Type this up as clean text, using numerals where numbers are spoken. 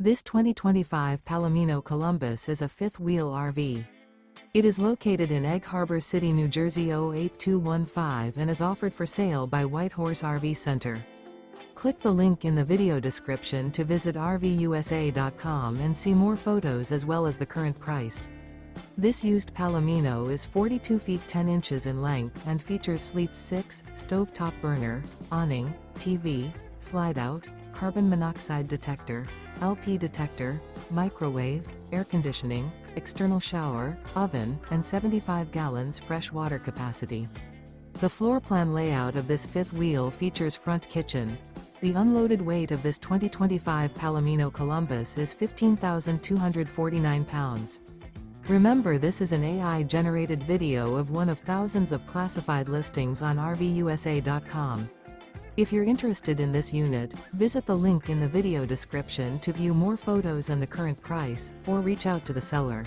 This 2025 Palomino Columbus is a fifth-wheel RV. It is located in Egg Harbor City, New Jersey 08215 and is offered for sale by Whitehorse RV Center. Click the link in the video description to visit RVUSA.com and see more photos as well as the current price. This used Palomino is 42 feet 10 inches in length and features sleep 6, stovetop burner, awning, TV, slide-out, carbon monoxide detector, LP detector, microwave, air conditioning, external shower, oven, and 75 gallons fresh water capacity. The floor plan layout of this fifth wheel features front kitchen. The unloaded weight of this 2025 Palomino Columbus is 15,249 pounds. Remember, this is an AI-generated video of one of thousands of classified listings on RVUSA.com. If you're interested in this unit, visit the link in the video description to view more photos and the current price, or reach out to the seller.